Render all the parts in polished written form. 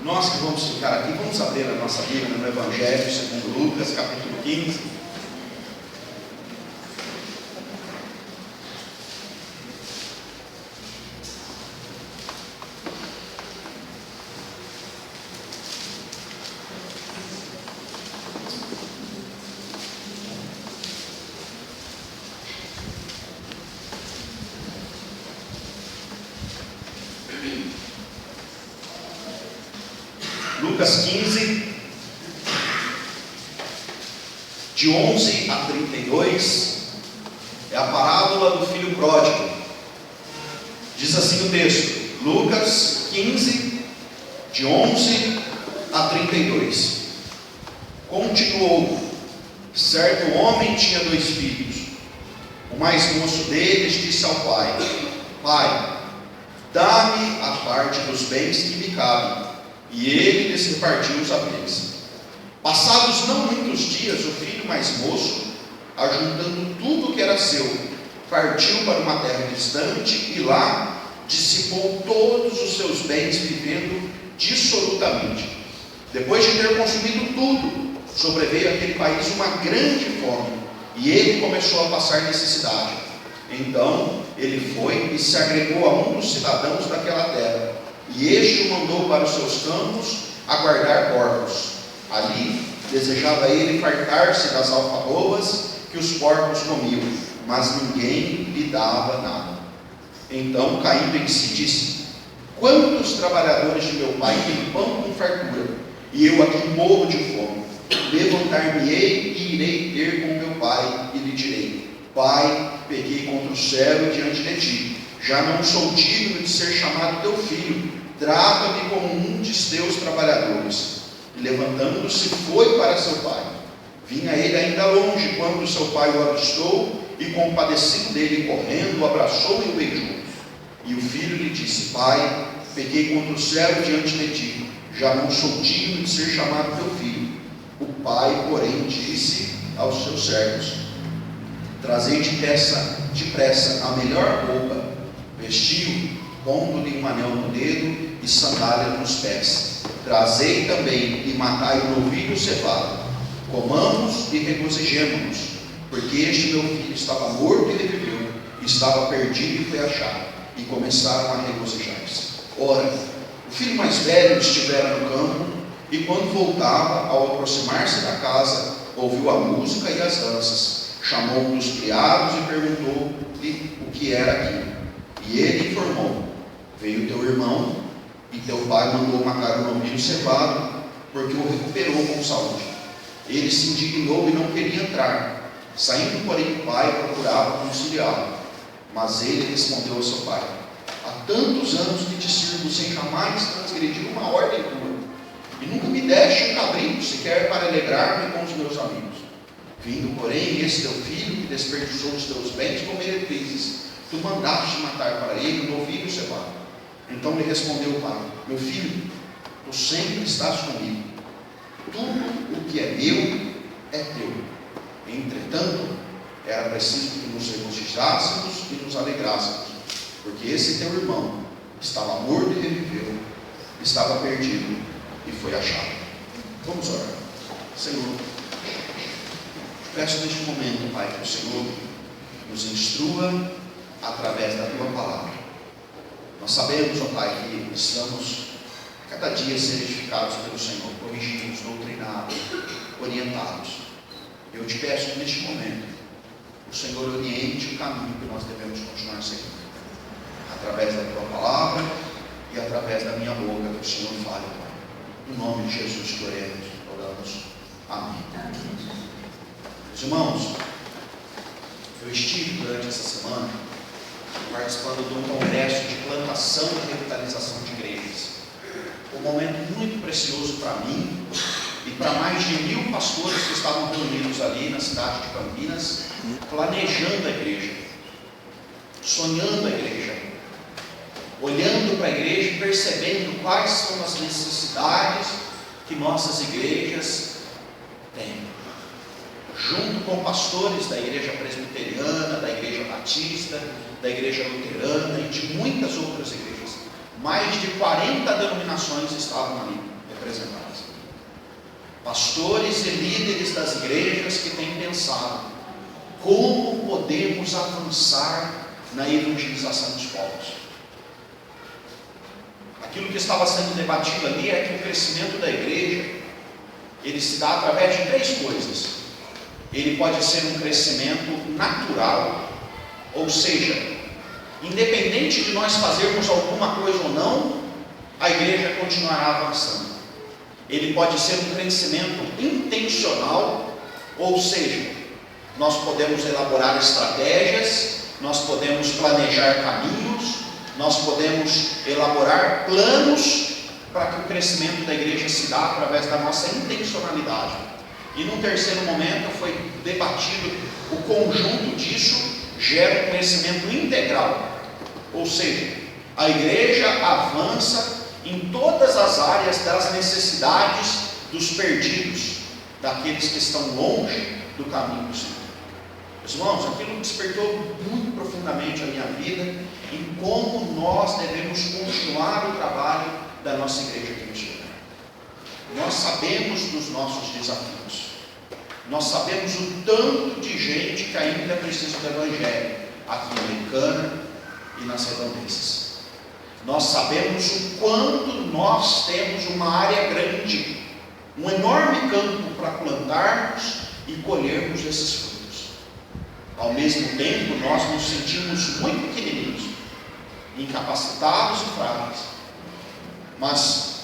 Nós que vamos ficar aqui, vamos abrir a nossa Bíblia no Evangelho segundo Lucas, capítulo 15. Lucas 15, de 11 a 32, é a parábola do filho pródigo. Diz assim o texto, Lucas 15, de 11 a 32. Continuou: certo homem tinha 2 filhos. O mais moço deles disse ao pai: Pai, dá-me a parte dos bens que me cabem. E ele lhes repartiu os haveres. Passados não muitos dias, o filho mais moço, ajuntando tudo o que era seu, partiu para uma terra distante e lá dissipou todos os seus bens, vivendo dissolutamente. Depois de ter consumido tudo, sobreveio àquele país uma grande fome, e ele começou a passar necessidade. Então ele foi e se agregou a um dos cidadãos daquela terra, e este o mandou para os seus campos a guardar porcos. Ali desejava ele fartar-se das alfarrobas que os porcos comiam, mas ninguém lhe dava nada. Então, caindo em si, disse: quantos trabalhadores de meu pai têm pão com fartura, e eu aqui morro de fome? Levantar-me-ei e irei ter com meu pai, e lhe direi: Pai, pequei contra o céu e diante de ti, já não sou digno de ser chamado teu filho, trata-me como um de teus trabalhadores. E levantando-se, foi para seu pai. Vinha ele ainda longe, quando seu pai o avistou, e compadecido dele, correndo, o abraçou e o beijou. E o filho lhe disse: Pai, pequei contra o céu diante de ti, já não sou digno de ser chamado teu filho. O pai, porém, disse aos seus servos: trazei depressa a melhor roupa, vestiu, pondo-lhe um anel no dedo e sandália nos pés. Trazei também e matai o novilho cevado. Comamos e regozijemo-nos, porque este meu filho estava morto e reviveu, estava perdido e foi achado. E começaram a regozijar-se. Ora, o filho mais velho estivera no campo, e quando voltava, ao aproximar-se da casa, ouviu a música e as danças. Chamou um dos criados e perguntou-lhe o que era aquilo. E ele informou: veio teu irmão, e teu pai mandou matar o novilho cevado, porque o recuperou com saúde. Ele se indignou e não queria entrar. Saindo, porém, o pai procurava conciliá-lo. Mas ele respondeu ao seu pai: há tantos anos que te sirvo sem jamais transgredir uma ordem tua, e nunca me deste um cabrito sequer para alegrar-me com os meus amigos. Vindo, porém, esse teu filho, que desperdiçou os teus bens com meretrizes, tu mandaste matar para ele um novilho cevado. Então lhe respondeu o pai: meu filho, tu sempre estás comigo, tudo o que é meu é teu. Entretanto, era preciso que nos regozijássemos e nos alegrássemos, porque esse teu irmão estava morto e reviveu, estava perdido e foi achado. Vamos orar. Senhor, peço neste momento, Pai, que o Senhor nos instrua através da tua palavra. Nós sabemos, ó Pai, que precisamos cada dia ser edificados pelo Senhor, corrigidos, doutrinados, orientados. Eu te peço que neste momento o Senhor oriente o caminho que nós devemos continuar seguindo, através da tua palavra e através da minha boca, que o Senhor fale, Pai. No nome de Jesus que oramos. Amém. Meus irmãos, eu estive durante essa semana participando de um congresso de plantação e revitalização de igrejas. Um momento muito precioso para mim e para mais de 1000 pastores que estavam reunidos ali na cidade de Campinas, planejando a igreja, sonhando a igreja, olhando para a igreja e percebendo quais são as necessidades que nossas igrejas têm. Junto com pastores da igreja presbiteriana, da igreja batista, da igreja luterana e de muitas outras igrejas. Mais de 40 denominações estavam ali. pastores e líderes das igrejas que têm pensado como podemos avançar na evangelização dos povos. Aquilo que estava sendo debatido ali é que o crescimento da igreja, ele se dá através de três coisas. Ele pode ser um crescimento natural, ou seja, independente de nós fazermos alguma coisa ou não, a igreja continuará avançando. Ele pode ser um crescimento intencional, ou seja, nós podemos elaborar estratégias, nós podemos planejar caminhos, nós podemos elaborar planos para que o crescimento da igreja se dê através da nossa intencionalidade. E num terceiro momento foi debatido o conjunto disso gera um crescimento integral, ou seja, a igreja avança em todas as áreas das necessidades dos perdidos, daqueles que estão longe do caminho do Senhor. Meus irmãos, aquilo despertou muito profundamente a minha vida em como nós devemos continuar o trabalho da nossa igreja aqui no Senhor. Nós sabemos dos nossos desafios, nós sabemos o tanto de gente que ainda precisa do Evangelho aqui em Americana e nas redondezas. Nós sabemos o quanto nós temos uma área grande, um enorme campo para plantarmos e colhermos esses frutos. Ao mesmo tempo, nós nos sentimos muito pequenininhos, incapacitados e frágeis. Mas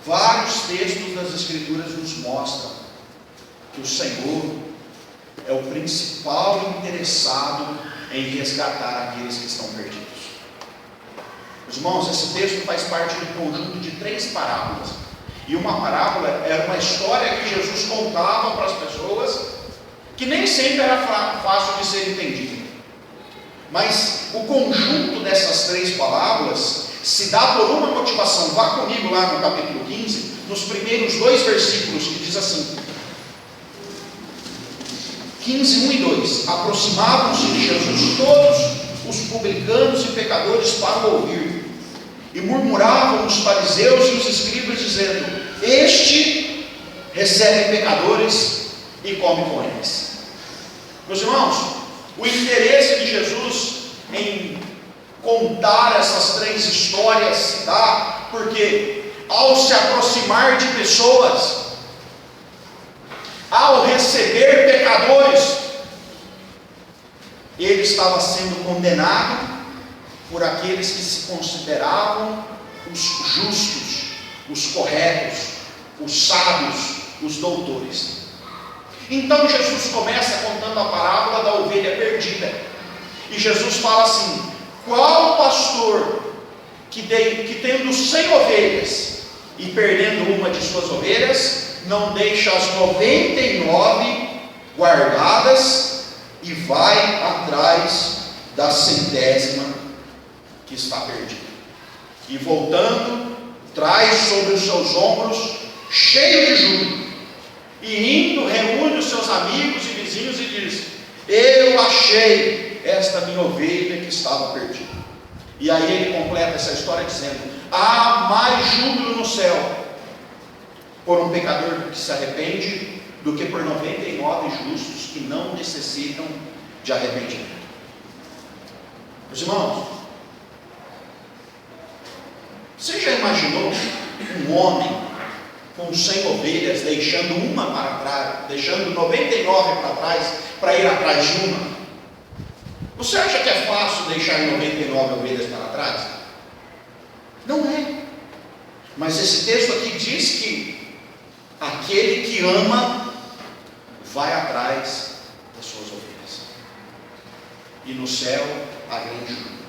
vários textos das Escrituras nos mostram que o Senhor é o principal interessado em resgatar aqueles que estão perdidos. Meus irmãos, esse texto faz parte de um conjunto de 3 parábolas. E uma parábola era uma história que Jesus contava para as pessoas, que nem sempre era fácil de ser entendida. Mas o conjunto dessas 3 parábolas se dá por uma motivação. Vá comigo lá no capítulo 15, nos primeiros 2 versículos, que diz assim: 15, 1 e 2. Aproximavam-se de Jesus todos os publicanos e pecadores para ouvir, e murmuravam os fariseus e os escribas, dizendo: este recebe pecadores e come com eles. Meus irmãos, o interesse de Jesus em contar essas 3 histórias se dá porque, ao se aproximar de pessoas, ao receber pecadores, ele estava sendo condenado por aqueles que se consideravam os justos, os corretos, os sábios, os doutores. Então Jesus começa contando a parábola da ovelha perdida, e Jesus fala assim: qual pastor que tendo 100 ovelhas e perdendo uma de suas ovelhas, não deixa as 99 guardadas e vai atrás da 100ª que está perdida, e voltando, traz sobre os seus ombros, cheio de júbilo, e indo, reúne os seus amigos e vizinhos e diz: eu achei esta minha ovelha que estava perdida. E aí ele completa essa história dizendo: há mais júbilo no céu por um pecador que se arrepende do que por 99 justos que não necessitam de arrependimento. Meus irmãos, você já imaginou um homem com 100 ovelhas deixando uma para trás, deixando 99 para trás para ir atrás de uma? Você acha que é fácil deixar 99 ovelhas para trás? Não é. Mas esse texto aqui diz que aquele que ama vai atrás das suas ovelhas, e no céu há grande júbilo.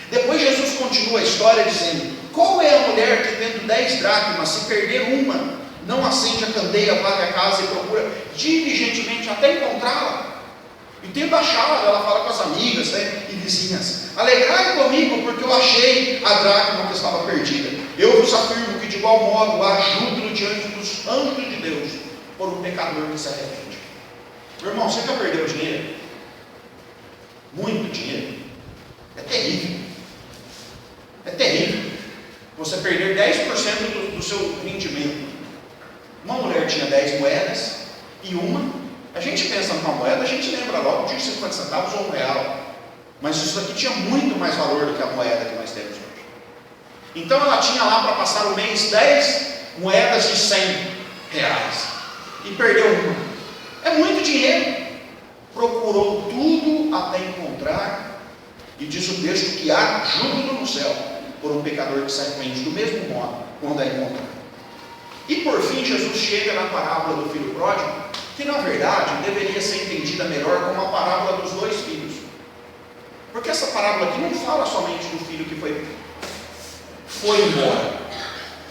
Depois Jesus continua a história dizendo: qual é a mulher que tendo 10 dracmas, se perder uma, não acende a candeia, varre a casa e procura diligentemente até encontrá-la? E tendo achado, ela fala com as amigas, e vizinhas: alegrai comigo, porque eu achei a dracma que estava perdida. Eu vos afirmo que de igual modo há júbilo diante dos anjos de Deus por um pecador que se arrepende. Meu irmão, você já perdeu dinheiro? Muito dinheiro? É terrível. É terrível você perder 10% do seu rendimento. Uma mulher tinha 10 moedas e a gente pensa numa moeda, a gente lembra logo de 50 centavos ou R$1. Mas isso aqui tinha muito mais valor do que a moeda que nós temos hoje. Então ela tinha lá para passar o mês 10 moedas de R$100 e perdeu uma. É muito dinheiro. Procurou tudo até encontrar, e diz o texto que há júbilo no céu por um pecador que se arrepende do mesmo modo quando é encontrado. E por fim Jesus chega na parábola do filho pródigo, que na verdade deveria ser entendida melhor como a parábola dos 2 filhos. Porque essa parábola aqui não fala somente do filho que foi embora.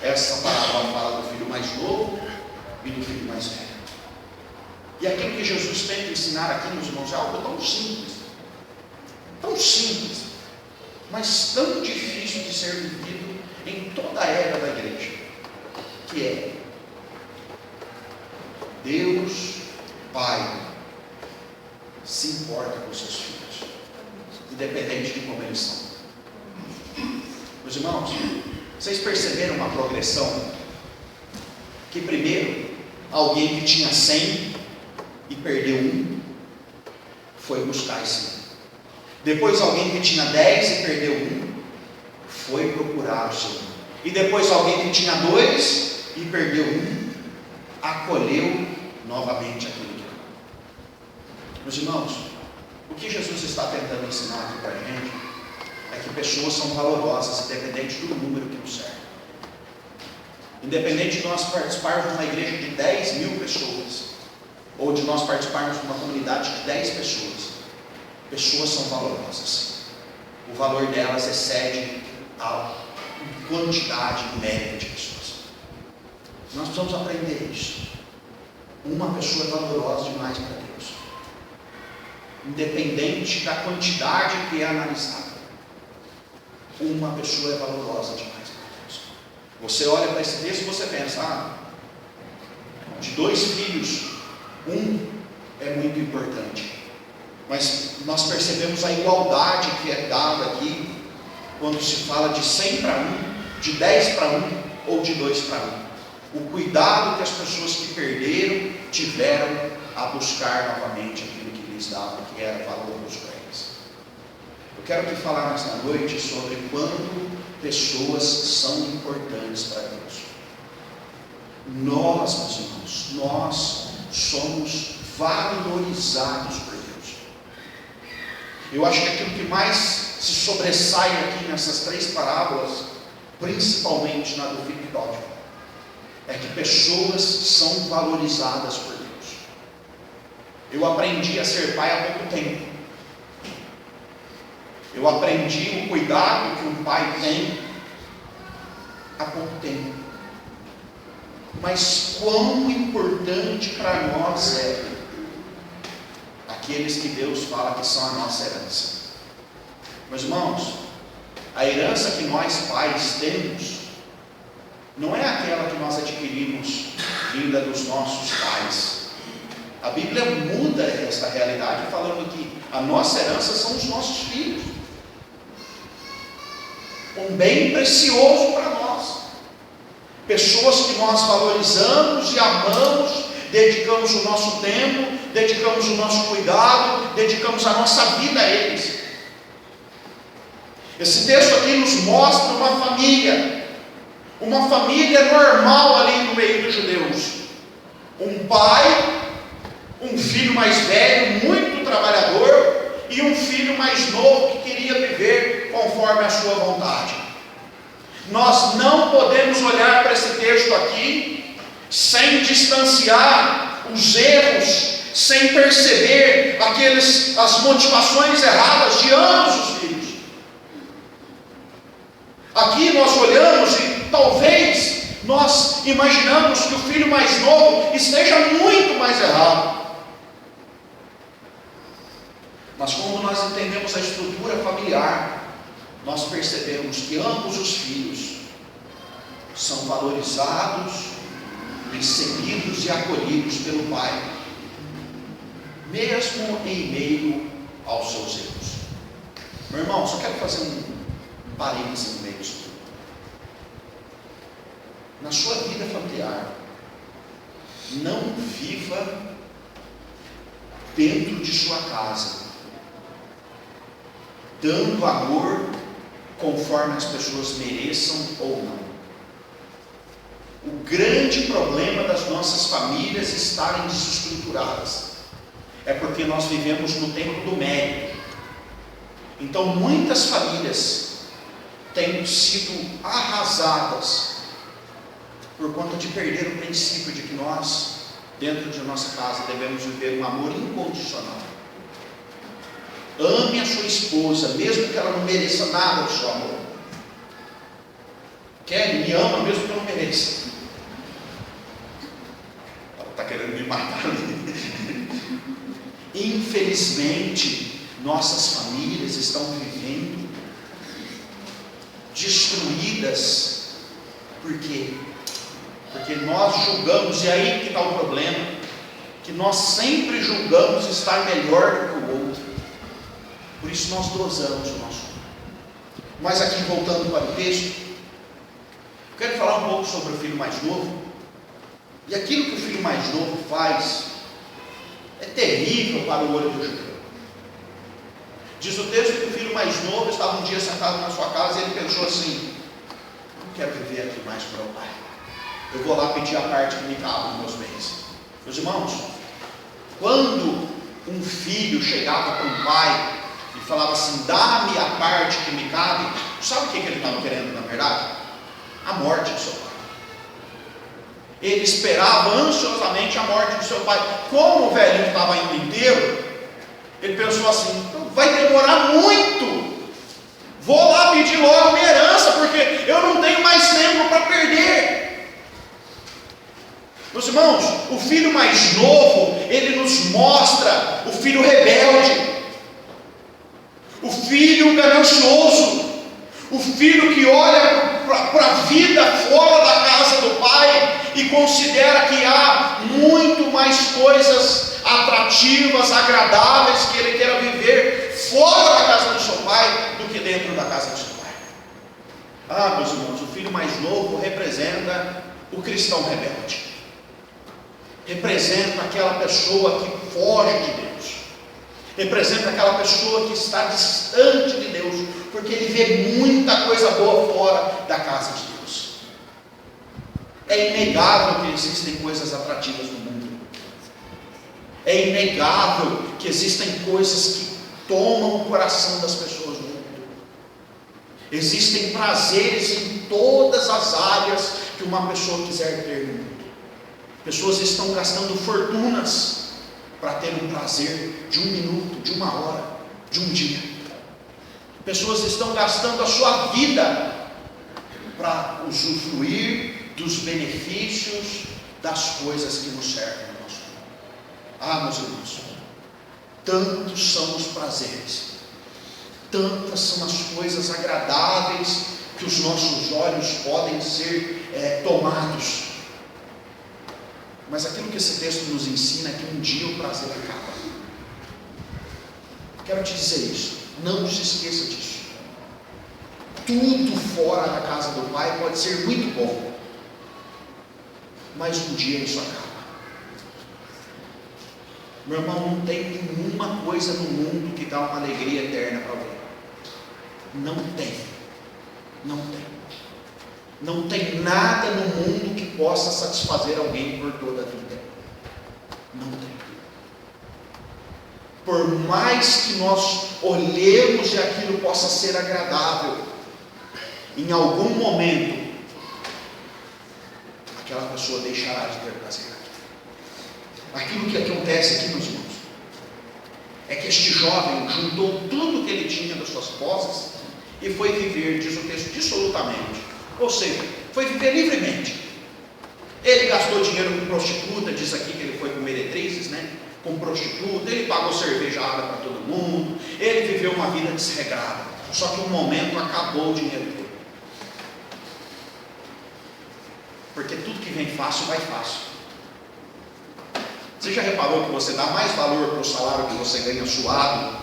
Essa parábola fala do filho mais novo e do filho mais velho. E aquilo que Jesus tenta ensinar aqui, meus irmãos, é algo tão simples, mas tão difícil de ser vivido em toda a era da igreja, que é: Deus Pai se importa com seus filhos, independente de como eles são. Meus irmãos, vocês perceberam uma progressão? Que primeiro, alguém que tinha 100 e perdeu 1, foi buscar esse 1. Depois alguém que tinha 10 e perdeu 1, foi procurar o seu 1. E depois alguém que tinha 2 e perdeu 1, acolheu novamente aquilo que era. Meus irmãos, o que Jesus está tentando ensinar aqui para a gente é que pessoas são valorosas, independente do número que nos serve. Independente de nós participarmos de uma igreja de 10 mil pessoas, ou de nós participarmos de uma comunidade de 10 pessoas, pessoas são valorosas. O valor delas excede a quantidade numérica de pessoas. Nós precisamos aprender isso. Uma pessoa é valorosa demais para Deus, independente da quantidade que é analisada. Uma pessoa é valorosa demais para Deus. Você olha para esse texto e você pensa: de 2 filhos, 1 é muito importante. Mas nós percebemos a igualdade que é dada aqui, quando se fala de 100 para 1, de 10 para 1 ou de 2 para 1. O cuidado que as pessoas que perderam tiveram a buscar novamente aquilo que lhes dava, que era valoroso para eles. Eu quero te falar nesta noite sobre quanto pessoas são importantes para Deus. Nós, meus irmãos, nós somos valorizados por Deus. Eu acho que aquilo que mais se sobressai aqui nessas 3 parábolas, principalmente na do filho pródigo, é que pessoas são valorizadas por Deus. Eu aprendi a ser pai há pouco tempo. Eu aprendi o cuidado que um pai tem há pouco tempo. Mas quão importante para nós é aqueles que Deus fala que são a nossa herança. Meus irmãos, a herança que nós pais temos não é aquela que nós adquirimos vinda dos nossos pais. A Bíblia muda essa realidade falando que a nossa herança são os nossos filhos, um bem precioso para nós, pessoas que nós valorizamos e amamos, dedicamos o nosso tempo, dedicamos o nosso cuidado, dedicamos a nossa vida a eles. Esse texto aqui nos mostra uma família normal ali no meio dos judeus. Um pai, um filho mais velho, muito trabalhador, e um filho mais novo que queria viver conforme a sua vontade. Nós não podemos olhar para esse texto aqui sem distanciar os erros, sem perceber as motivações erradas de ambos os filhos. Aqui nós olhamos e talvez nós imaginamos que o filho mais novo esteja muito mais errado. Mas quando nós entendemos a estrutura familiar, nós percebemos que ambos os filhos são valorizados, recebidos e acolhidos pelo pai, mesmo em meio aos seus erros. Meu irmão, só quero fazer um parênteses no meio disso tudo. Na sua vida familiar, não viva dentro de sua casa, dando amor conforme as pessoas mereçam ou não. O grande problema das nossas famílias estarem desestruturadas é porque nós vivemos no tempo do mérito. Então muitas famílias têm sido arrasadas por conta de perder o princípio de que nós, dentro de nossa casa, devemos viver um amor incondicional. Ame a sua esposa, mesmo que ela não mereça nada do seu amor. Kelly, me ama mesmo que eu não mereça. Ela está querendo me matar ali. Infelizmente, nossas famílias estão vivendo destruídas. Por quê? Porque nós julgamos, e aí que está o problema, que nós sempre julgamos estar melhor do que o outro. Por isso nós dosamos o nosso amor. Mas aqui, voltando para o texto, eu quero falar um pouco sobre o filho mais novo. E aquilo que o filho mais novo faz é terrível para o olho do judeu. Diz o texto que o filho mais novo estava um dia sentado na sua casa e ele pensou assim: não quero viver aqui mais para o pai, eu vou lá pedir a parte que me cabe dos meus bens. Meus irmãos, quando um filho chegava para um pai e falava assim: dá-me a parte que me cabe, sabe o que ele estava querendo na verdade? A morte do seu pai. Ele esperava ansiosamente a morte do seu pai. Como o velhinho estava indo inteiro, ele pensou assim: vai demorar muito, vou lá pedir logo minha herança, porque eu não tenho mais tempo para perder. Meus irmãos, o filho mais novo, ele nos mostra o filho rebelde, o filho ganancioso, o filho que olha para a vida fora da casa do pai e considera que há muito mais coisas atrativas, agradáveis que ele queira viver fora da casa do seu pai do que dentro da casa do seu pai. Ah, meus irmãos, o filho mais novo representa o cristão rebelde, representa aquela pessoa que foge de Deus, representa aquela pessoa que está distante de Deus, porque ele vê muita coisa boa fora da casa de Deus. É inegável que existem coisas atrativas no mundo, é inegável que existem coisas que tomam o coração das pessoas no mundo, existem prazeres em todas as áreas que uma pessoa quiser ter no mundo. Pessoas estão gastando fortunas para ter um prazer de 1 minuto, de 1 hora, de um dia. Pessoas estão gastando a sua vida para usufruir dos benefícios das coisas que nos servem no nosso mundo. Ah, meus irmãos, tantos são os prazeres, tantas são as coisas agradáveis que os nossos olhos podem ser tomados. Mas aquilo que esse texto nos ensina é que um dia o prazer acaba. Quero te dizer isso, não se esqueça disso. Tudo fora da casa do pai pode ser muito bom, mas um dia isso acaba. Meu irmão, não tem nenhuma coisa no mundo que dá uma alegria eterna para alguém. Não tem. Não tem. Não tem nada no mundo que possa satisfazer alguém por toda a vida. Não tem. Por mais que nós olhemos e aquilo possa ser agradável, em algum momento aquela pessoa deixará de ter prazer. Aquilo que acontece aqui, meus irmãos, é que este jovem juntou tudo que ele tinha das suas posses e foi viver, diz o texto, dissolutamente. Ou seja, foi viver livremente. Ele gastou dinheiro com prostituta, diz aqui que ele foi com meretrizes, né? Com prostituta, ele pagou cervejada para todo mundo, ele viveu uma vida desregrada. Só que um momento acabou o dinheiro dele. Porque tudo que vem fácil, vai fácil. Você já reparou que você dá mais valor para o salário que você ganha suado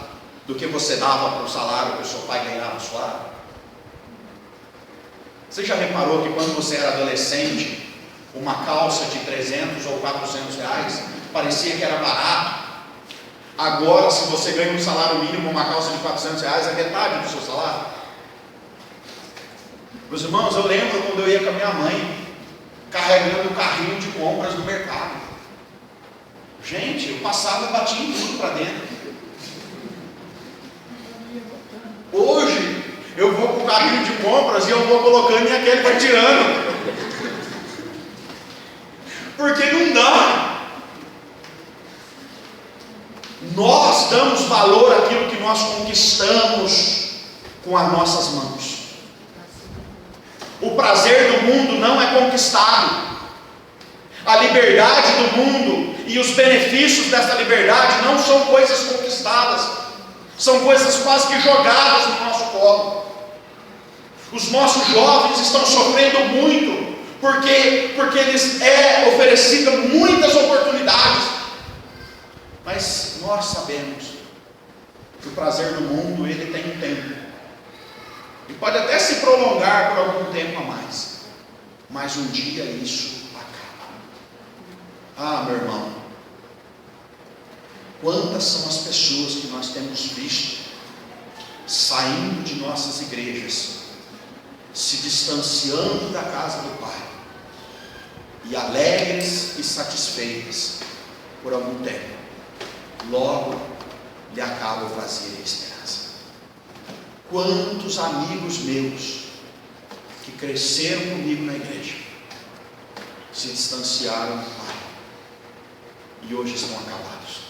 do que você dava para o salário que o seu pai ganhava suado? Você já reparou que quando você era adolescente, uma calça de 300 ou 400 reais, parecia que era barato. Agora, se você ganha um salário mínimo, uma calça de 400 reais é metade do seu salário. Meus irmãos, eu lembro quando eu ia com a minha mãe, carregando o carrinho de compras no mercado. Gente, eu passava e batia em tudo para dentro. Hoje, eu vou com o carrinho de compras e eu vou colocando e aquele vai tirando. Porque não dá. Nós damos valor àquilo que nós conquistamos com as nossas mãos. O prazer do mundo não é conquistado. A liberdade do mundo e os benefícios dessa liberdade não são coisas conquistadas. São coisas quase que jogadas no nosso colo. Os nossos jovens estão sofrendo muito, porque lhes é oferecida muitas oportunidades. Mas nós sabemos que o prazer do mundo, ele tem um tempo. E pode até se prolongar por algum tempo a mais. Mas um dia isso acaba. Ah, meu irmão, quantas são as pessoas que nós temos visto saindo de nossas igrejas, se distanciando da casa do Pai, e alegres e satisfeitas por algum tempo, logo lhe acaba o prazer e a esperança. Quantos amigos meus que cresceram comigo na igreja se distanciaram do Pai e hoje estão acabados.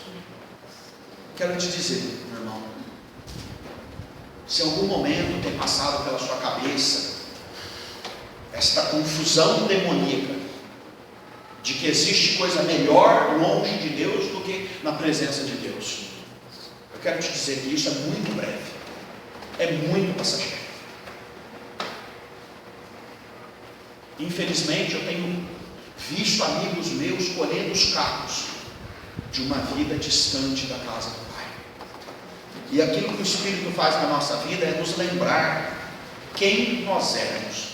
Quero te dizer, meu irmão, se em algum momento tem passado pela sua cabeça esta confusão demoníaca de que existe coisa melhor longe de Deus do que na presença de Deus, eu quero te dizer que isso é muito breve, é muito passageiro. Infelizmente eu tenho visto amigos meus colhendo os cacos de uma vida distante da casa do Pai. E aquilo que o Espírito faz na nossa vida é nos lembrar quem nós éramos.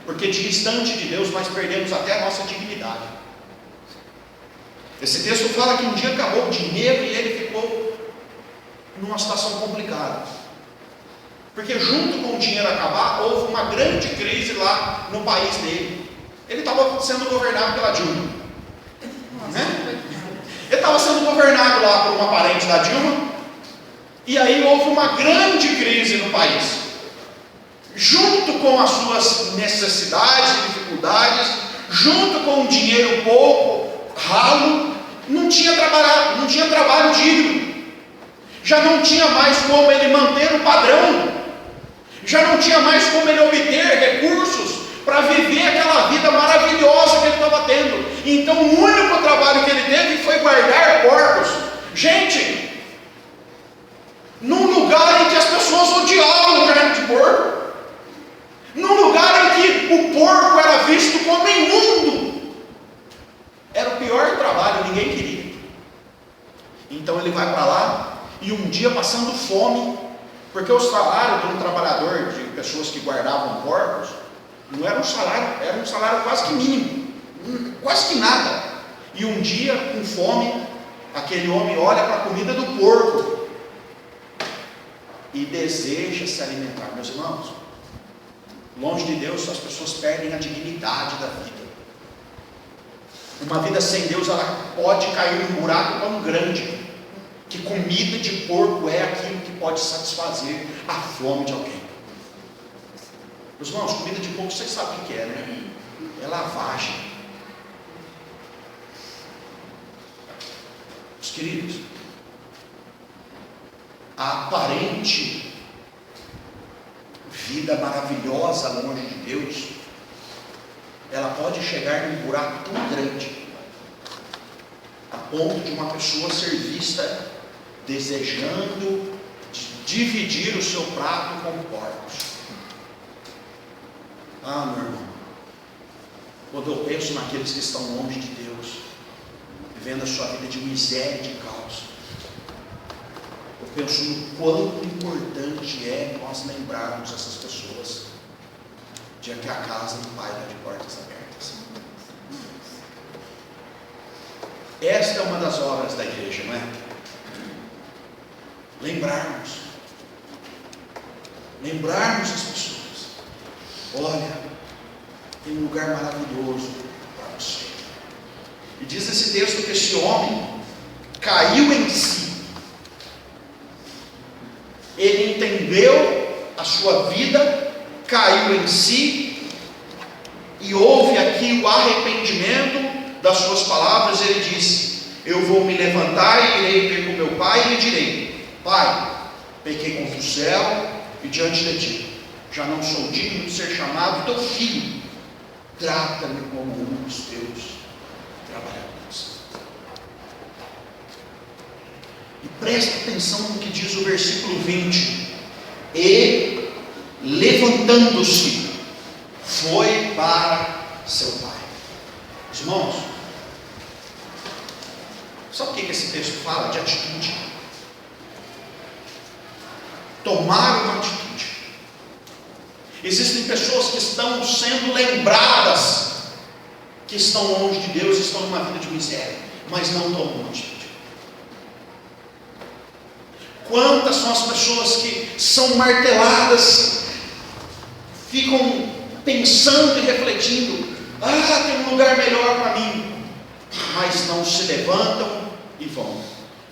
Porque distante de Deus nós perdemos até a nossa dignidade. Esse texto fala que um dia acabou o dinheiro e ele ficou numa situação complicada. Porque junto com o dinheiro acabar, houve uma grande crise lá no país dele. Ele estava sendo governado pela Dilma, né? Ele estava sendo governado lá por uma parente da Dilma, e aí houve uma grande crise no país. Junto com as suas necessidades e dificuldades, junto com um dinheiro pouco, ralo, não tinha trabalho digno. Já não tinha mais como ele manter o padrão. Já não tinha mais como ele obter recursos para viver aquela vida maravilhosa que ele estava tendo. Então o único trabalho que ele teve foi guardar porcos. Gente, num lugar em que as pessoas odiavam carne de porco, num lugar em que o porco era visto como imundo, era o pior trabalho, ninguém queria. Então ele vai para lá, e um dia passando fome, porque o salário de um trabalhador, de pessoas que guardavam porcos, não era um salário, era um salário quase que mínimo, quase que nada. E um dia, com fome, aquele homem olha para a comida do porco e deseja se alimentar. Meus irmãos, longe de Deus as pessoas perdem a dignidade da vida. Uma vida sem Deus, ela pode cair num buraco tão grande que comida de porco é aquilo que pode satisfazer a fome de alguém. Meus irmãos, comida de porco vocês sabem o que é, né? É lavagem. Meus queridos, a aparente vida maravilhosa longe de Deus, ela pode chegar num buraco tão grande, a ponto de uma pessoa ser vista desejando dividir o seu prato com porcos. Ah, meu irmão, quando eu penso naqueles que estão longe de Deus, vivendo a sua vida de miséria e de caos, eu penso no quão importante é nós lembrarmos essas pessoas de que a casa do Pai está de portas abertas. Esta é uma das obras da igreja, não é? Lembrarmos as pessoas: olha, tem um lugar maravilhoso para você. E diz esse texto que esse homem caiu em si. Ele entendeu a sua vida, caiu em si, e houve aqui o arrependimento das suas palavras. Ele disse: eu vou me levantar e irei ver com meu pai e lhe direi: Pai, pequei contra o céu e diante de ti, já não sou digno de ser chamado teu filho, trata-me como um dos teus trabalhadores. E presta atenção no que diz o versículo 20: e levantando-se, foi para seu pai. Irmãos, sabe o que esse texto fala? De atitude. Tomar uma atitude. Existem pessoas que estão sendo lembradas que estão longe de Deus, estão numa vida de miséria, mas não tomam uma atitude. Quantas são as pessoas que são marteladas, ficam pensando e refletindo: tem um lugar melhor para mim, mas não se levantam e vão.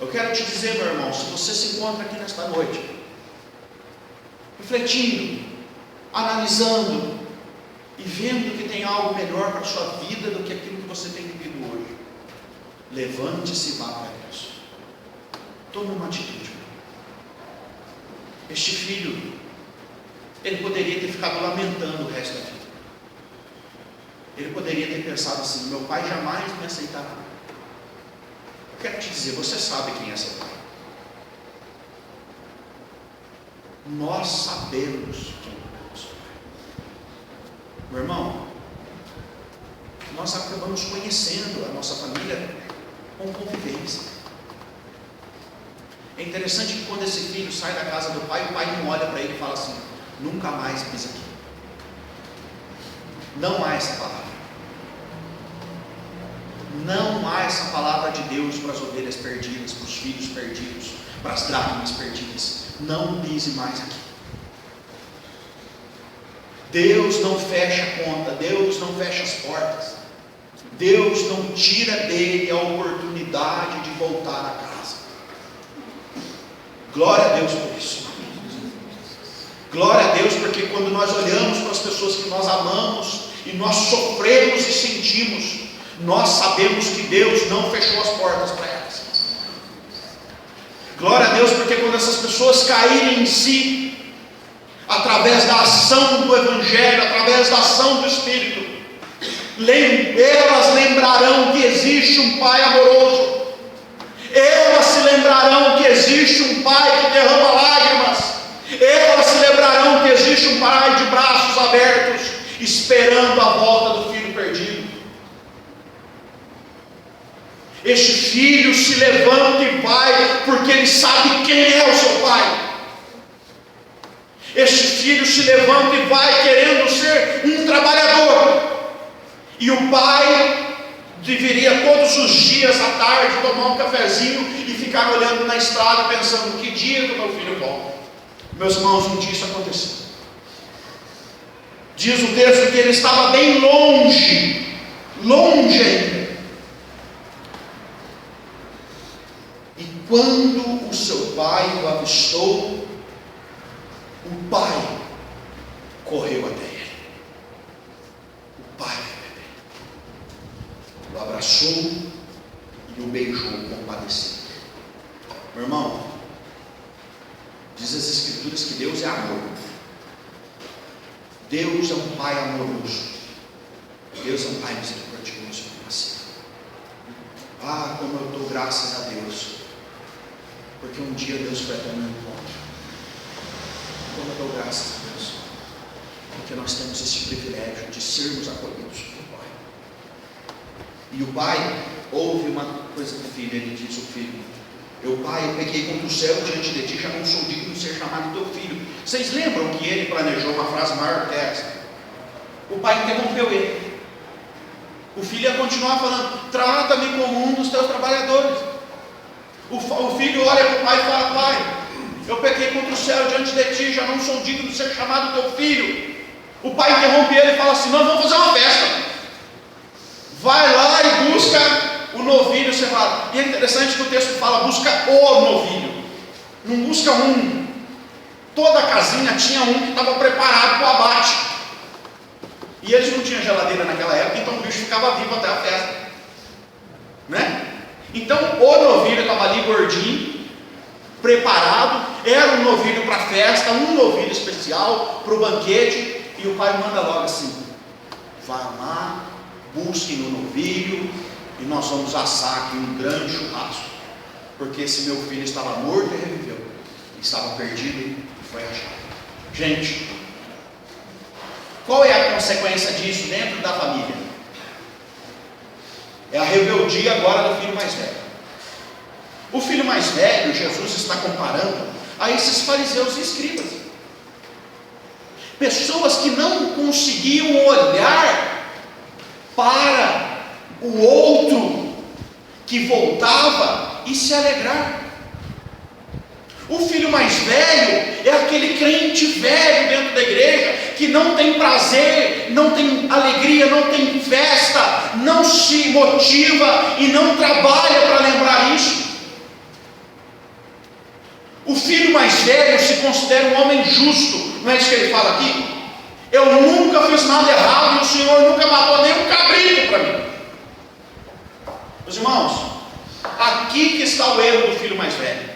Eu quero te dizer, meu irmão, se você se encontra aqui nesta noite, refletindo, analisando e vendo que tem algo melhor para a sua vida do que aquilo que você tem vivido hoje, levante-se e vá para Deus. Tome uma atitude. Este filho, ele poderia ter ficado lamentando o resto da vida. Ele poderia ter pensado assim: meu pai jamais me aceitará. Eu quero te dizer, você sabe quem é seu pai. Nós sabemos quem é nosso pai. Meu irmão, nós acabamos conhecendo a nossa família com convivência. É interessante que quando esse filho sai da casa do pai, o pai não olha para ele e fala assim: nunca mais pisa aqui. Não há essa palavra. Não há essa palavra de Deus para as ovelhas perdidas, para os filhos perdidos, para as dracmas perdidas. Não pise mais aqui. Deus não fecha a conta, Deus não fecha as portas, Deus não tira dele a oportunidade de voltar a casa. Glória a Deus por isso. Glória a Deus, porque quando nós olhamos para as pessoas que nós amamos e nós sofremos e sentimos, nós sabemos que Deus não fechou as portas para elas. Glória a Deus, porque quando essas pessoas caírem em si, através da ação do Evangelho, através da ação do Espírito, elas lembrarão que existe um Pai amoroso. Elas se lembrarão que existe um Pai que derrama lágrimas. Elas se lembrarão que existe um Pai de braços abertos, esperando a volta do filho perdido. Este filho se levanta e vai, porque ele sabe quem é o seu pai. Este filho se levanta e vai querendo ser um trabalhador. E o pai deveria todos os dias à tarde tomar um cafezinho e ficar olhando na estrada pensando: que dia que o meu filho volta. Meus irmãos, um dia isso aconteceu. Diz o texto que ele estava bem longe ainda. E quando o seu pai o avistou, o pai correu até ele. O pai o abraçou e o beijou compadecido. Meu irmão, diz as Escrituras que Deus é amor. Deus é um Pai amoroso. Deus é um Pai misericordioso e compassivo. Como eu dou graças a Deus, porque um dia Deus vai ter meu encontro. Como eu dou graças a Deus, porque nós temos esse privilégio de sermos acolhidos pelo Pai. E o pai ouve uma coisa do filho. Ele diz ao filho: meu pai, eu pequei contra o céu diante de ti, já não sou digno de ser chamado teu filho. Vocês lembram que ele planejou uma frase maior que essa? O pai interrompeu ele. O filho ia continuar falando: trata-me como um dos teus trabalhadores. O filho olha para o pai e fala: pai, eu pequei contra o céu diante de ti, já não sou digno de ser chamado teu filho. O pai interrompe ele e fala assim: não, vamos fazer uma festa. Vai lá e busca o novilho cevado. E é interessante que o texto fala: busca o novilho, não busca um. Toda casinha tinha um que estava preparado para o abate. E eles não tinham geladeira naquela época, então o bicho ficava vivo até a festa, né? Então o novilho estava ali gordinho, preparado. Era um novilho para a festa, um novilho especial para o banquete. E o pai manda logo assim: vá lá, busquem o novilho e nós vamos assar aqui um grande churrasco, porque esse meu filho estava morto e reviveu, estava perdido e foi achado. Gente, qual é a consequência disso dentro da família? É a rebeldia agora do filho mais velho. O filho mais velho, Jesus está comparando a esses fariseus e escribas, pessoas que não conseguiam olhar para o outro que voltava e se alegrar. O filho mais velho é aquele crente velho dentro da igreja que não tem prazer, não tem alegria, não tem festa, não se motiva e não trabalha para lembrar isso. O filho mais velho se considera um homem justo, não é isso que ele fala aqui? Eu nunca fiz nada errado e o Senhor nunca matou nem um cabrito para mim. Meus irmãos, aqui que está o erro do filho mais velho.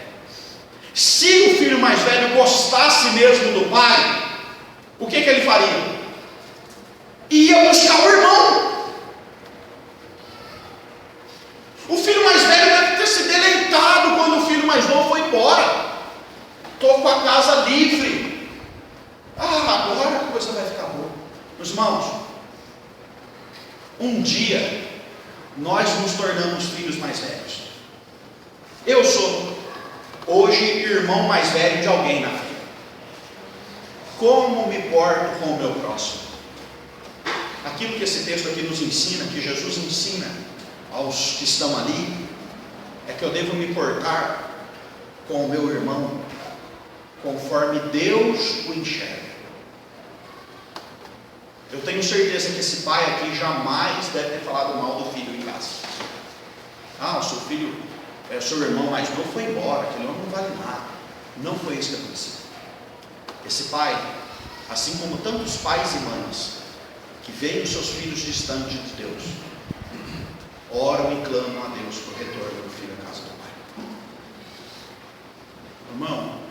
Se o filho mais velho gostasse mesmo do pai, o que ele faria? Ia buscar o irmão. O filho mais velho deve ter se deleitado quando o filho mais novo foi embora. Estou com a casa livre. Agora a coisa vai ficar boa. Meus irmãos, um dia nós nos tornamos filhos mais velhos. Eu sou hoje irmão mais velho de alguém na fila. Como me porto com o meu próximo? Aquilo que esse texto aqui nos ensina, que Jesus ensina aos que estão ali, é que eu devo me portar com o meu irmão conforme Deus o enxerga. Eu tenho certeza que esse pai aqui jamais deve ter falado mal do filho em casa. O seu filho, o seu irmão mais novo foi embora, aquele homem não vale nada. Não foi isso que aconteceu. Esse pai, assim como tantos pais e mães que veem os seus filhos distantes de Deus, oram e clamam a Deus por retorno do filho à casa do pai. Irmão,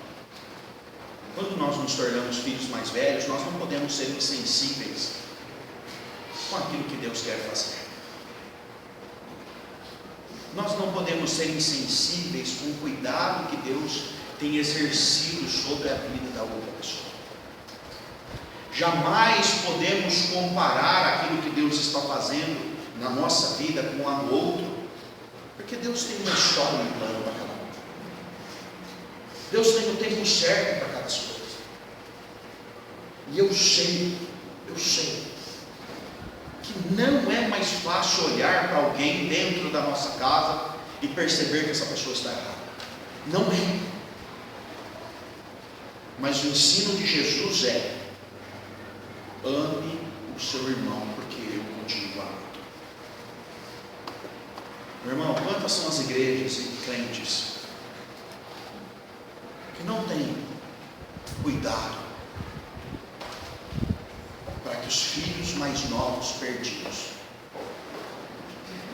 quando nós nos tornamos filhos mais velhos, nós não podemos ser insensíveis com aquilo que Deus quer fazer. Nós não podemos ser insensíveis com o cuidado que Deus tem exercido sobre a vida da outra pessoa. Jamais podemos comparar aquilo que Deus está fazendo na nossa vida com a do outro, porque Deus tem uma história, um plano para cada um. Deus tem o tempo certo para cada coisa. E eu sei que não é mais fácil olhar para alguém dentro da nossa casa e perceber que essa pessoa está errada. Não é. Mas o ensino de Jesus é: ame o seu irmão, porque eu continuo amando. Meu irmão, quantas são as igrejas e crentes que não têm cuidado para que os filhos mais novos perdidos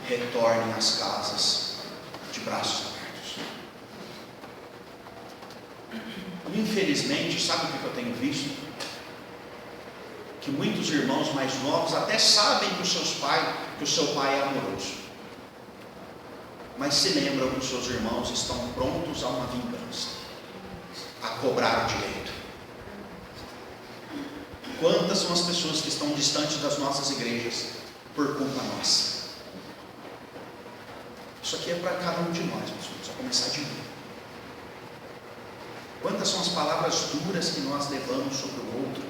retornem às casas de braços abertos? Infelizmente, sabe o que eu tenho visto? Que muitos irmãos mais novos até sabem que o seu pai é amoroso, mas se lembram que os seus irmãos estão prontos a uma vingança, a cobrar o direito. Quantas são as pessoas que estão distantes das nossas igrejas por culpa nossa? Isso aqui é para cada um de nós, pessoal, só começar de mim. Quantas são as palavras duras que nós levamos sobre o outro,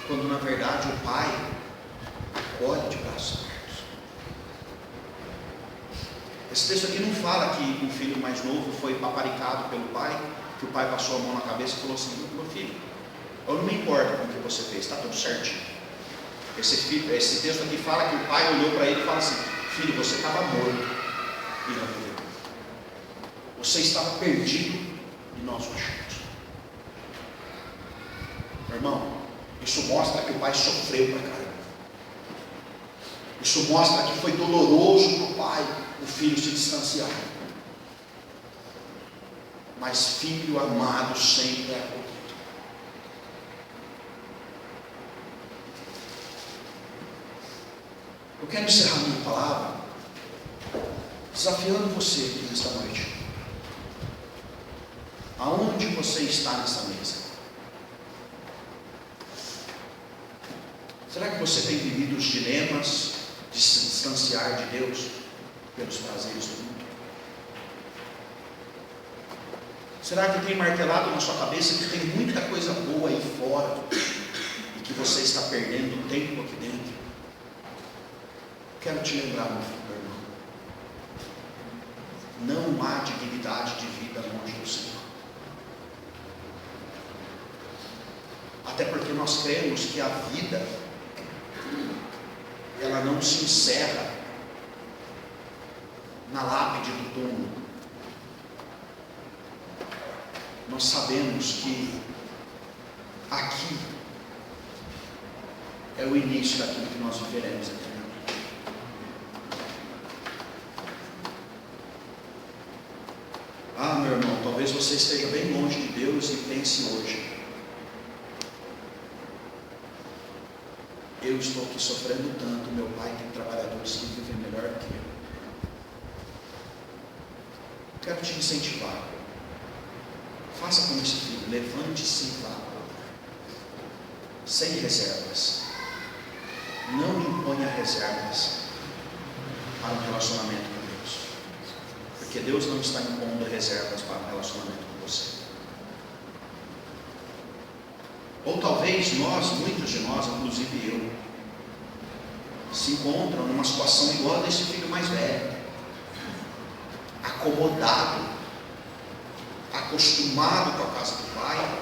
quando na verdade o pai acolhe de braços abertos. Esse texto aqui não fala que o filho mais novo foi paparicado pelo pai, que o pai passou a mão na cabeça e falou assim: meu filho, eu não me importo com o que você fez, está tudo certinho. Esse texto aqui fala que o pai olhou para ele e fala assim: filho, você estava morto e não viveu. Você estava perdido e nós o achamos. Meu irmão, isso mostra que o pai sofreu para caramba. Isso mostra que foi doloroso para o pai o filho se distanciar. Mas filho amado sempre é acolhido. Eu quero encerrar minha palavra desafiando você aqui nesta noite. Aonde você está nessa mesa? Será que você tem vivido os dilemas de se distanciar de Deus pelos prazeres do mundo? Será que tem martelado na sua cabeça que tem muita coisa boa aí fora e que você está perdendo tempo aqui dentro? Quero te lembrar, meu irmão, não há dignidade de vida longe do Senhor. Até porque nós cremos que a vida, ela não se encerra na lápide do túmulo. Nós sabemos que aqui é o início daquilo que nós viveremos eternamente. Ah, meu irmão, talvez você esteja bem longe de Deus e pense hoje: eu estou aqui sofrendo tanto, meu pai tem trabalhadores que vivem melhor que eu. Quero te incentivar. Faça como esse filho, levante-se e vá. Sem reservas. Não imponha reservas para um relacionamento com Deus. Porque Deus não está impondo reservas para um relacionamento com você. Ou talvez muitos de nós, inclusive eu, se encontram numa situação igual a desse filho mais velho, acomodado, acostumado com a casa do pai,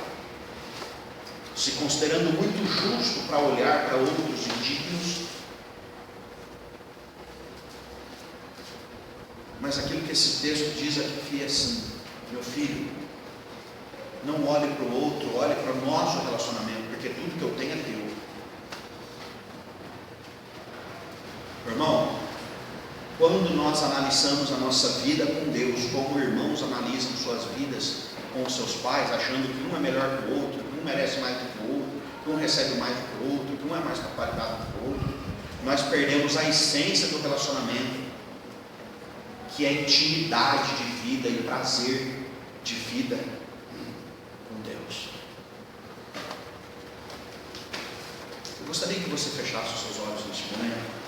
se considerando muito justo para olhar para outros indignos. Mas aquilo que esse texto diz aqui é assim: meu filho, não olhe para o outro, olhe para o nosso relacionamento, porque tudo que eu tenho é teu. Meu irmão, quando nós analisamos a nossa vida com Deus, como irmãos analisam suas vidas com os seus pais, achando que um é melhor que o outro, que um merece mais do que o outro, que um recebe mais do que o outro, que um é mais capacitado do que o outro, nós perdemos a essência do relacionamento, que é intimidade de vida e prazer de vida com Deus. Eu gostaria que você fechasse os seus olhos neste momento.